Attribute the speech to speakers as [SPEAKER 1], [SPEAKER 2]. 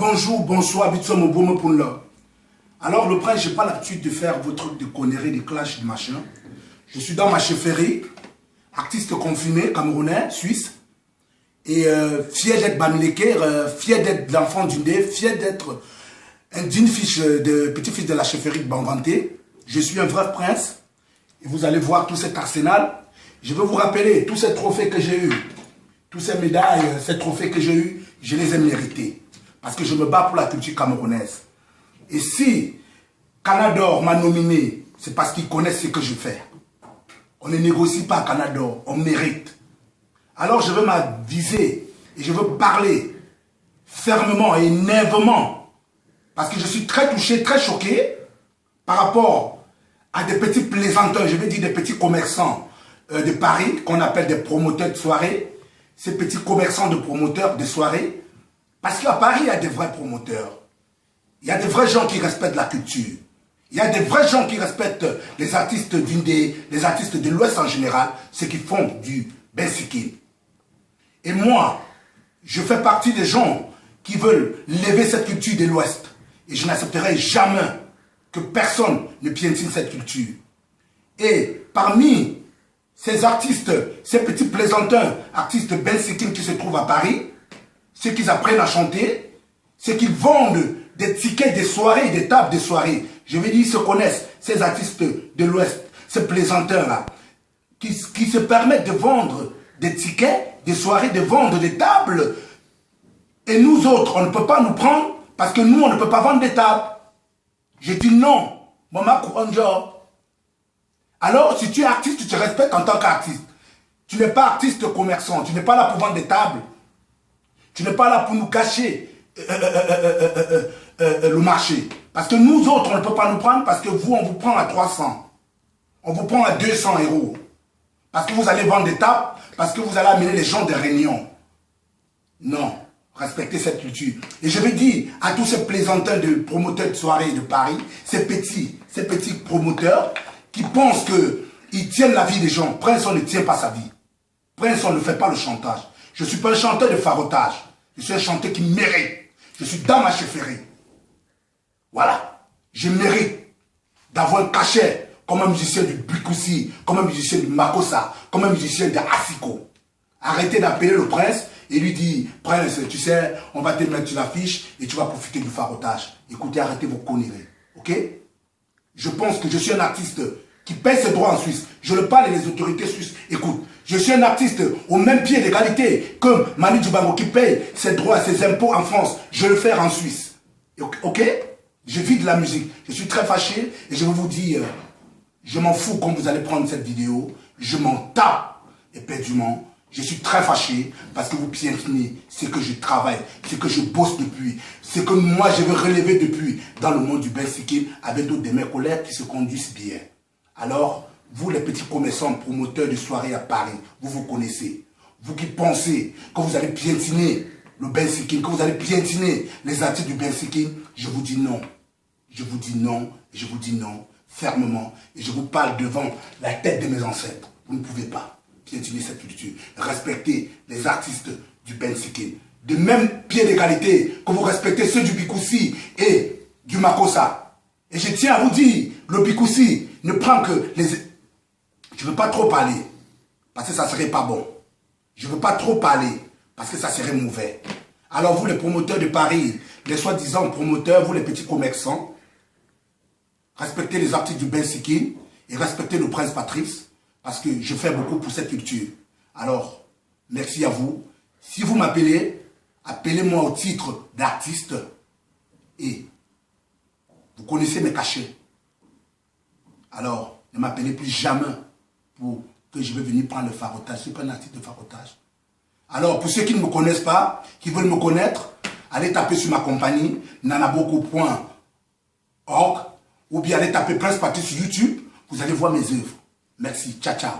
[SPEAKER 1] Bonjour, bonsoir, vite mon beau pour là. Alors le prince, j'ai pas l'habitude de faire vos trucs de conneries, des clashs, de machin. Je suis dans ma chefferie, artiste confiné, camerounais, suisse. Et fier d'être Bamileke, fier d'être l'enfant d'une dé, fier d'être d'une fiche de petit-fils de la chefferie de Banvanté. Je suis un vrai prince. Et vous allez voir tout cet arsenal. Je veux vous rappeler, tous ces trophées que j'ai eus, tous ces médailles, ces trophées que j'ai eus, je les ai mérités. Parce que je me bats pour la culture camerounaise. Et si Canador m'a nominé, c'est parce qu'ils connaissent ce que je fais. On ne négocie pas à Canador, on mérite. Alors je veux m'aviser et je veux parler fermement et nerveusement. Parce que je suis très touché, très choqué par rapport à des petits plaisantins, je vais dire des petits commerçants de Paris, qu'on appelle des promoteurs de soirée. Ces petits commerçants de promoteurs de soirée. Parce qu'à Paris, il y a des vrais promoteurs. Il y a des vrais gens qui respectent la culture. Il y a des vrais gens qui respectent les artistes les artistes de l'Ouest en général, ceux qui font du bensikin. Et moi, je fais partie des gens qui veulent lever cette culture de l'Ouest. Et je n'accepterai jamais que personne ne piétine cette culture. Et parmi ces artistes, ces petits plaisantins, artistes bensikin qui se trouvent à Paris, ceux qui apprennent à chanter, ceux qui vendent des tickets de soirées, des tables de soirées. Je veux dire, ils se connaissent, ces artistes de l'Ouest, ces plaisantins-là, qui se permettent de vendre des tickets, des soirées, de vendre des tables. Et nous autres, on ne peut pas nous prendre parce que nous, on ne peut pas vendre des tables. J'ai dit non, Maman Kouranjo. Alors, si tu es artiste, tu te respectes en tant qu'artiste. Tu n'es pas artiste commerçant, tu n'es pas là pour vendre des tables. Tu n'es pas là pour nous cacher le marché. Parce que nous autres, on ne peut pas nous prendre parce que vous, on vous prend à 300. On vous prend à 200 €. Parce que vous allez vendre des tables, parce que vous allez amener les gens des réunions. Non, respectez cette culture. Et je vais dire à tous ces plaisantins de promoteurs de soirée de Paris, ces petits promoteurs qui pensent qu'ils tiennent la vie des gens. Prince, on ne tient pas sa vie. Prince, on ne fait pas le chantage. Je ne suis pas un chanteur de farotage. Je suis un chanteur qui mérite. Je suis dans ma chefferie. Voilà. Je mérite d'avoir un cachet comme un musicien du Bikoussi, comme un musicien du Makossa, comme un musicien de Asiko. Arrêtez d'appeler le prince et lui dire, prince, tu sais, on va te mettre sur l'affiche et tu vas profiter du farotage. Écoutez, arrêtez vos conneries. Ok? Je pense que je suis un artiste qui paie ses droits en Suisse. Je le parle et les autorités suisses. Écoute, je suis un artiste au même pied d'égalité que Manu Dibango qui paye ses droits, ses impôts en France. Je le fais en Suisse. Ok? Je vis de la musique. Je suis très fâché et je vais vous dire, je m'en fous quand vous allez prendre cette vidéo. Je m'en tape éperdument. Je suis très fâché parce que vous piétinez ce que je travaille, ce que je bosse depuis, ce que moi je veux relever depuis dans le monde du bensikin avec d'autres de mes collègues qui se conduisent bien. Alors, vous les petits commerçants, promoteurs de soirées à Paris, vous connaissez. Vous qui pensez que vous allez piétiner le bensikin, que vous allez piétiner les artistes du bensikin, je vous dis non. Je vous dis non, et je vous dis non, fermement. Et je vous parle devant la tête de mes ancêtres. Vous ne pouvez pas piétiner cette culture. Respectez les artistes du bensikin. De même pied d'égalité que vous respectez ceux du Bikoussi et du Makossa. Et je tiens à vous dire, le Bikoussi ne prend que les... Je ne veux pas trop parler, parce que ça ne serait pas bon. Je ne veux pas trop parler, parce que ça serait mauvais. Alors vous les promoteurs de Paris, les soi-disant promoteurs, vous les petits commerçants, respectez les artistes du bensikin et respectez le prince Patrice, parce que je fais beaucoup pour cette culture. Alors, merci à vous. Si vous m'appelez, appelez-moi au titre d'artiste et vous connaissez mes cachets. Alors, ne m'appelez plus jamais pour que je vais venir prendre le farotage. Je ne suis pas un artiste de farotage. Alors, pour ceux qui ne me connaissent pas, qui veulent me connaître, allez taper sur ma compagnie, nanaboko.org, ou bien allez taper Prince Patrice sur YouTube, vous allez voir mes œuvres. Merci, ciao, ciao.